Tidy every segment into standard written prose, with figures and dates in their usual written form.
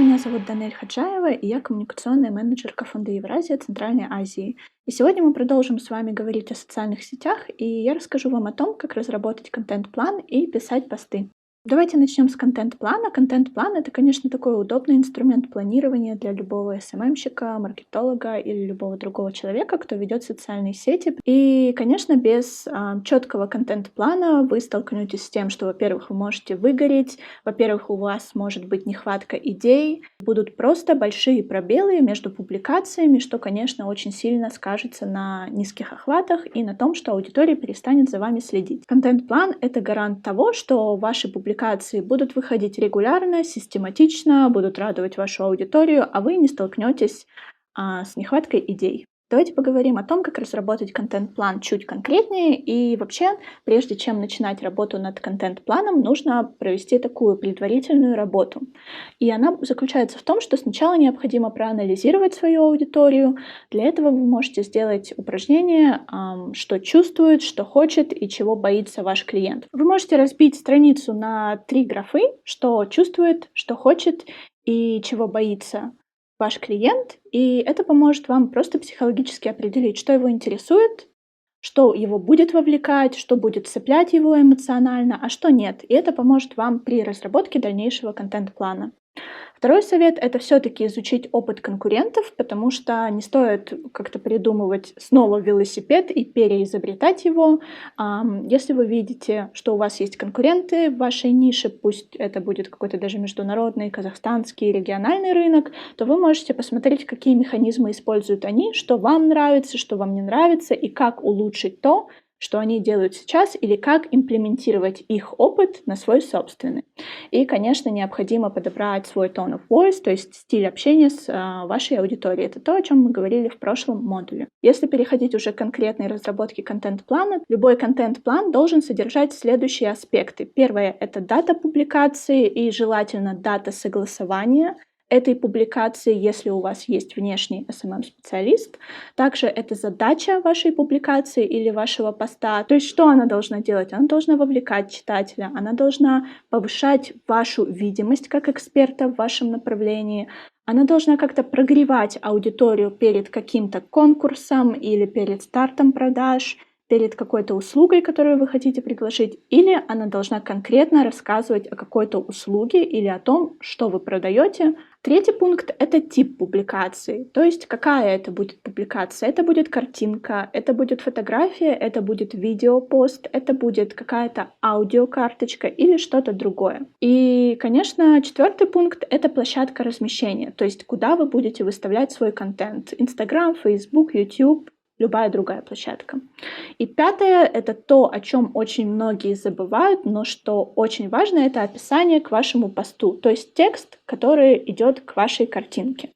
Меня зовут Данель Хаджаева, и я коммуникационная менеджерка фонда Евразия Центральной Азии. И сегодня мы продолжим с вами говорить о социальных сетях, и я расскажу вам о том, как разработать контент-план и писать посты. Давайте начнем с контент-плана. Контент-план — это, конечно, такой удобный инструмент планирования для любого СММщика, маркетолога или любого другого человека, кто ведет социальные сети. И, конечно, без четкого контент-плана вы столкнетесь с тем, что, во-первых, вы можете выгореть, во-первых, у вас может быть нехватка идей, будут просто большие пробелы между публикациями, что, конечно, очень сильно скажется на низких охватах и на том, что аудитория перестанет за вами следить. Контент-план — это гарант того, что ваши публикации будут выходить регулярно, систематично, будут радовать вашу аудиторию, а вы не столкнетесь с нехваткой идей. Давайте поговорим о том, как разработать контент-план чуть конкретнее. И вообще, прежде чем начинать работу над контент-планом, нужно провести такую предварительную работу. И она заключается в том, что сначала необходимо проанализировать свою аудиторию. Для этого вы можете сделать упражнение, что чувствует, что хочет и чего боится ваш клиент. Вы можете разбить страницу на 3 графы: что чувствует, что хочет и чего боится ваш клиент, и это поможет вам просто психологически определить, что его интересует, что его будет вовлекать, что будет цеплять его эмоционально, а что нет. И это поможет вам при разработке дальнейшего контент-плана. Второй совет — это все-таки изучить опыт конкурентов, потому что не стоит как-то придумывать снова велосипед и переизобретать его. Если вы видите, что у вас есть конкуренты в вашей нише, пусть это будет какой-то даже международный, казахстанский, региональный рынок, то вы можете посмотреть, какие механизмы используют они, что вам нравится, что вам не нравится, и как улучшить то, что они делают сейчас, или как имплементировать их опыт на свой собственный. И, конечно, необходимо подобрать свой tone of voice, то есть стиль общения с вашей аудиторией. Это то, о чем мы говорили в прошлом модуле. Если переходить уже к конкретной разработке контент-плана, любой контент-план должен содержать следующие аспекты. Первое — это дата публикации и желательно дата согласования этой публикации, если у вас есть внешний SMM-специалист. Также это задача вашей публикации или вашего поста. То есть что она должна делать? Она должна вовлекать читателя, она должна повышать вашу видимость как эксперта в вашем направлении, она должна как-то прогревать аудиторию перед каким-то конкурсом или перед стартом продаж, перед какой-то услугой, которую вы хотите предложить, или она должна конкретно рассказывать о какой-то услуге или о том, что вы продаете. Третий пункт — это тип публикации, то есть какая это будет публикация. Это будет картинка, это будет фотография, это будет видеопост, это будет какая-то аудиокарточка или что-то другое. И, конечно, четвертый пункт — это площадка размещения, то есть куда вы будете выставлять свой контент. Инстаграм, Фейсбук, YouTube, любая другая площадка. И пятое — это то, о чем очень многие забывают, но что очень важно — это описание к вашему посту, то есть текст, который идет к вашей картинке.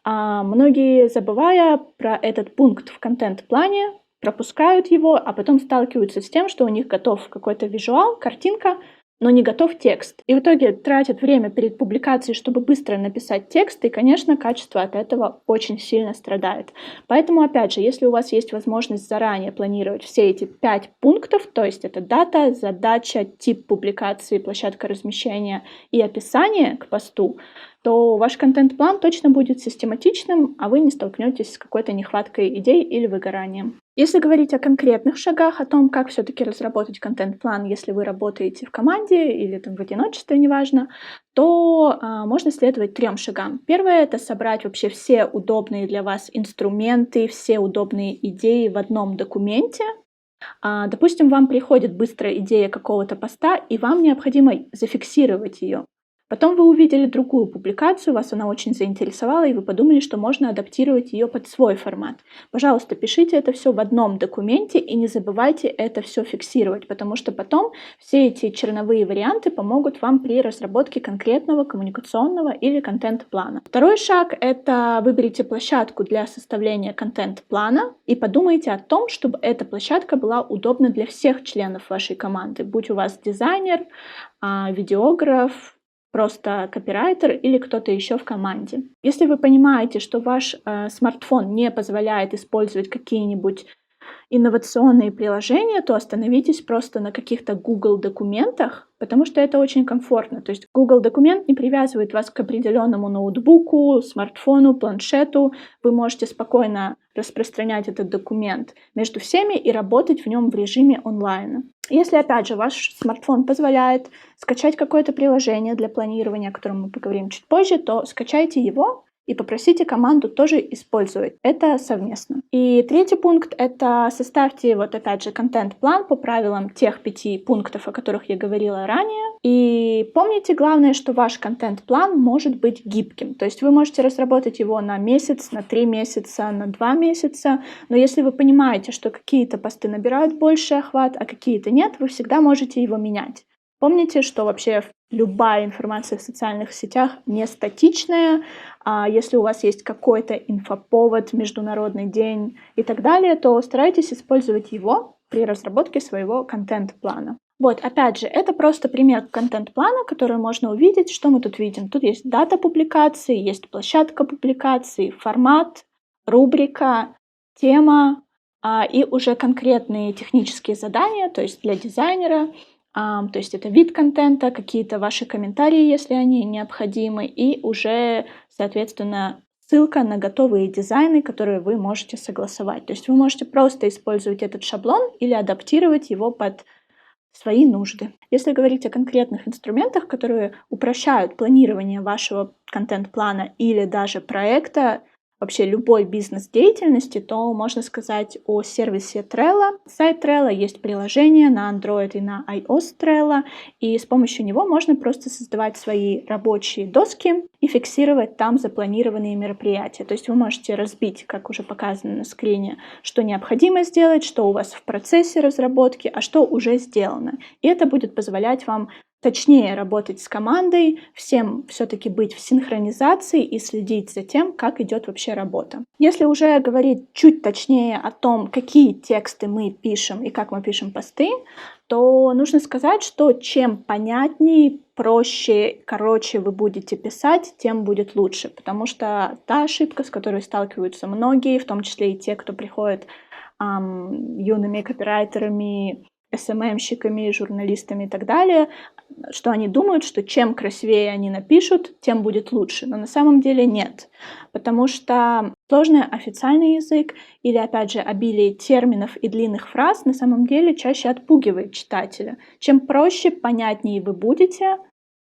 Многие, забывая про этот пункт в контент-плане, пропускают его, а потом сталкиваются с тем, что у них готов какой-то визуал, картинка, но не готов текст. И в итоге тратят время перед публикацией, чтобы быстро написать текст, и, конечно, качество от этого очень сильно страдает. Поэтому, опять же, если у вас есть возможность заранее планировать все эти 5 пунктов, то есть это дата, задача, тип публикации, площадка размещения и описание к посту, то ваш контент-план точно будет систематичным, а вы не столкнетесь с какой-то нехваткой идей или выгоранием. Если говорить о конкретных шагах, о том, как все-таки разработать контент-план, если вы работаете в команде или в одиночестве, неважно, то можно следовать 3 шагам. Первое — это собрать вообще все удобные для вас инструменты, все удобные идеи в одном документе. Допустим, вам приходит быстрая идея какого-то поста, и вам необходимо зафиксировать ее. Потом вы увидели другую публикацию, вас она очень заинтересовала, и вы подумали, что можно адаптировать ее под свой формат. Пожалуйста, пишите это все в одном документе и не забывайте это все фиксировать, потому что потом все эти черновые варианты помогут вам при разработке конкретного коммуникационного или контент-плана. Второй шаг — это выберите площадку для составления контент-плана и подумайте о том, чтобы эта площадка была удобна для всех членов вашей команды, будь у вас дизайнер, видеограф, просто копирайтер или кто-то еще в команде. Если вы понимаете, что ваш смартфон не позволяет использовать какие-нибудь инновационные приложения, то остановитесь просто на каких-то Google документах, потому что это очень комфортно. То есть Google документ не привязывает вас к определенному ноутбуку, смартфону, планшету. Вы можете спокойно распространять этот документ между всеми и работать в нем в режиме онлайн. Если, опять же, ваш смартфон позволяет скачать какое-то приложение для планирования, о котором мы поговорим чуть позже, то скачайте его и попросите команду тоже использовать это совместно. И третий пункт — это составьте, вот опять же, контент-план по правилам тех 5 пунктов, о которых я говорила ранее. И помните, главное, что ваш контент-план может быть гибким. То есть вы можете разработать его на месяц, на 3 месяца, на 2 месяца. Но если вы понимаете, что какие-то посты набирают больший охват, а какие-то нет, вы всегда можете его менять. Помните, что вообще любая информация в социальных сетях не статичная. Если у вас есть какой-то инфоповод, международный день и так далее, то старайтесь использовать его при разработке своего контент-плана. Вот, опять же, это просто пример контент-плана, который можно увидеть. Что мы тут видим? Тут есть дата публикации, есть площадка публикации, формат, рубрика, тема и уже конкретные технические задания, то есть для дизайнера. То есть это вид контента, какие-то ваши комментарии, если они необходимы, и уже, соответственно, ссылка на готовые дизайны, которые вы можете согласовать. То есть вы можете просто использовать этот шаблон или адаптировать его под свои нужды. Если говорить о конкретных инструментах, которые упрощают планирование вашего контент-плана или даже проекта, вообще любой бизнес-деятельности, то можно сказать о сервисе Trello. Сайт Trello, есть приложение на Android и на iOS Trello, и с помощью него можно просто создавать свои рабочие доски и фиксировать там запланированные мероприятия. То есть вы можете разбить, как уже показано на скрине, что необходимо сделать, что у вас в процессе разработки, а что уже сделано. И это будет позволять вам точнее работать с командой, всем все-таки быть в синхронизации и следить за тем, как идет вообще работа. Если уже говорить чуть точнее о том, какие тексты мы пишем и как мы пишем посты, то нужно сказать, что чем понятнее, проще, короче вы будете писать, тем будет лучше. Потому что та ошибка, с которой сталкиваются многие, в том числе и те, кто приходит юными копирайтерами, СММщиками, журналистами и так далее, что они думают, что чем красивее они напишут, тем будет лучше. Но на самом деле нет. Потому что сложный официальный язык или, опять же, обилие терминов и длинных фраз на самом деле чаще отпугивает читателя. Чем проще, понятнее вы будете,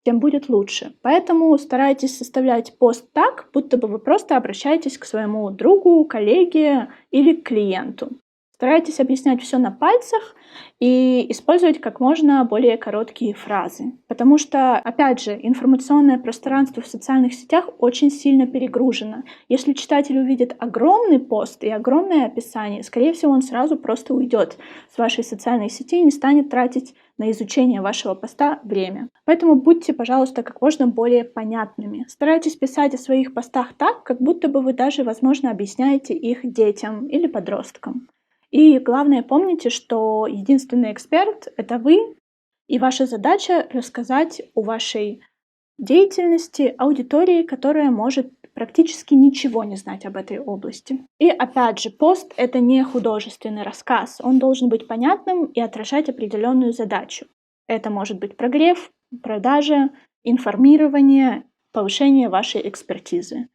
тем будет лучше. Поэтому старайтесь составлять пост так, будто бы вы просто обращаетесь к своему другу, коллеге или к клиенту. Старайтесь объяснять все на пальцах и использовать как можно более короткие фразы. Потому что, опять же, информационное пространство в социальных сетях очень сильно перегружено. Если читатель увидит огромный пост и огромное описание, скорее всего, он сразу просто уйдет с вашей социальной сети и не станет тратить на изучение вашего поста время. Поэтому будьте, пожалуйста, как можно более понятными. Старайтесь писать о своих постах так, как будто бы вы даже, возможно, объясняете их детям или подросткам. И главное, помните, что единственный эксперт — это вы, и ваша задача рассказать о вашей деятельности аудитории, которая может практически ничего не знать об этой области. И опять же, пост — это не художественный рассказ, он должен быть понятным и отражать определенную задачу. Это может быть прогрев, продажа, информирование, повышение вашей экспертизы.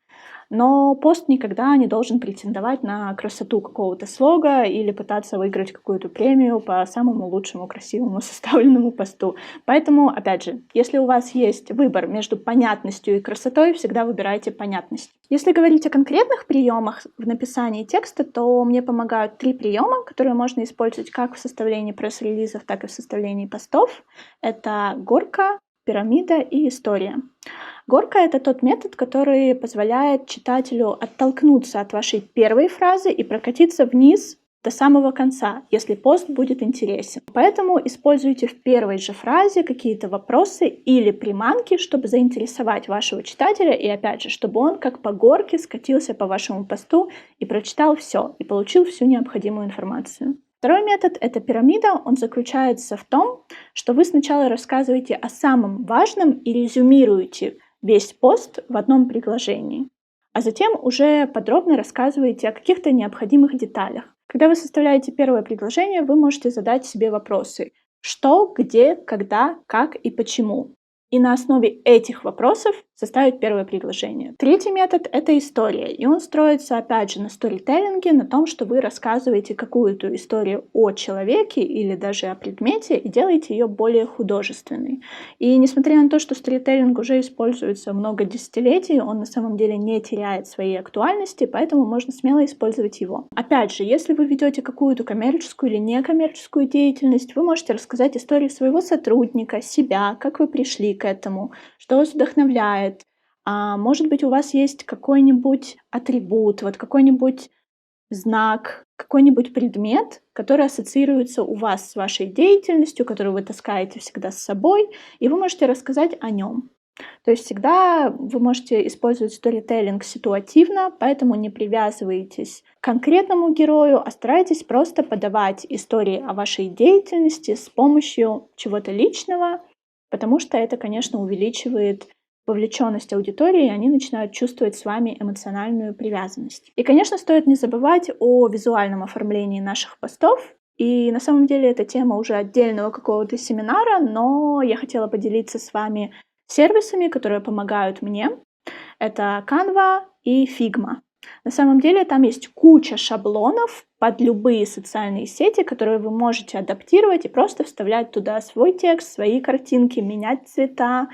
Но пост никогда не должен претендовать на красоту какого-то слога или пытаться выиграть какую-то премию по самому лучшему, красивому составленному посту. Поэтому, опять же, если у вас есть выбор между понятностью и красотой, всегда выбирайте понятность. Если говорить о конкретных приемах в написании текста, то мне помогают 3 приема, которые можно использовать как в составлении пресс-релизов, так и в составлении постов. Это горка, пирамида и история. Горка — это тот метод, который позволяет читателю оттолкнуться от вашей первой фразы и прокатиться вниз до самого конца, если пост будет интересен. Поэтому используйте в первой же фразе какие-то вопросы или приманки, чтобы заинтересовать вашего читателя и, опять же, чтобы он как по горке скатился по вашему посту и прочитал все, и получил всю необходимую информацию. Второй метод — это пирамида. Он заключается в том, что вы сначала рассказываете о самом важном и резюмируете весь пост в одном предложении, а затем уже подробно рассказываете о каких-то необходимых деталях. Когда вы составляете первое предложение, вы можете задать себе вопросы. что, где, когда, как и почему. И на основе этих вопросов составить первое предложение. Третий метод — это история, и он строится, опять же, на сторителлинге, на том, что вы рассказываете какую-то историю о человеке или даже о предмете и делаете ее более художественной. И несмотря на то, что сторителлинг уже используется много десятилетий, он на самом деле не теряет своей актуальности, поэтому можно смело использовать его. Опять же, если вы ведете какую-то коммерческую или некоммерческую деятельность, вы можете рассказать историю своего сотрудника, себя, как вы пришли к этому, что вас вдохновляет. Может быть, у вас есть какой-нибудь атрибут, вот какой-нибудь знак, какой-нибудь предмет, который ассоциируется у вас с вашей деятельностью, который вы таскаете всегда с собой, и вы можете рассказать о нем. То есть всегда вы можете использовать сторителлинг ситуативно, поэтому не привязывайтесь к конкретному герою, а старайтесь просто подавать истории о вашей деятельности с помощью чего-то личного, потому что это, конечно, увеличивает вовлеченность аудитории, и они начинают чувствовать с вами эмоциональную привязанность. И, конечно, стоит не забывать о визуальном оформлении наших постов. И на самом деле это тема уже отдельного какого-то семинара, но я хотела поделиться с вами сервисами, которые помогают мне. Это Canva и Figma. На самом деле там есть куча шаблонов под любые социальные сети, которые вы можете адаптировать и просто вставлять туда свой текст, свои картинки, менять цвета,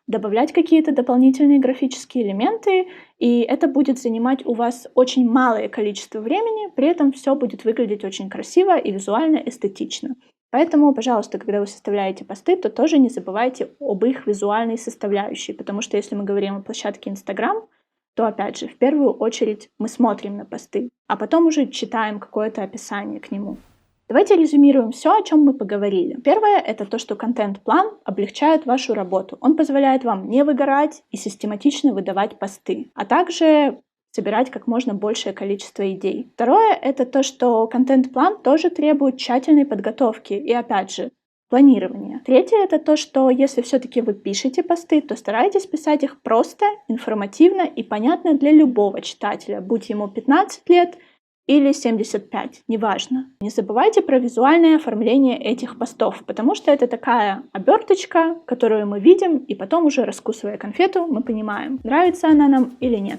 добавлять какие-то дополнительные графические элементы, и это будет занимать у вас очень малое количество времени, при этом все будет выглядеть очень красиво и визуально эстетично. Поэтому, пожалуйста, когда вы составляете посты, то тоже не забывайте об их визуальной составляющей, потому что если мы говорим о площадке Instagram, то, опять же, в первую очередь мы смотрим на посты, а потом уже читаем какое-то описание к нему. Давайте резюмируем все, о чем мы поговорили. Первое — это то, что контент-план облегчает вашу работу. Он позволяет вам не выгорать и систематично выдавать посты, а также собирать как можно большее количество идей. Второе — это то, что контент-план тоже требует тщательной подготовки и, опять же, планирования. Третье — это то, что если все-таки вы пишете посты, то старайтесь писать их просто, информативно и понятно для любого читателя, будь ему 15 лет или 75, неважно. Не забывайте про визуальное оформление этих постов, потому что это такая оберточка, которую мы видим, и потом уже, раскусывая конфету, мы понимаем, нравится она нам или нет.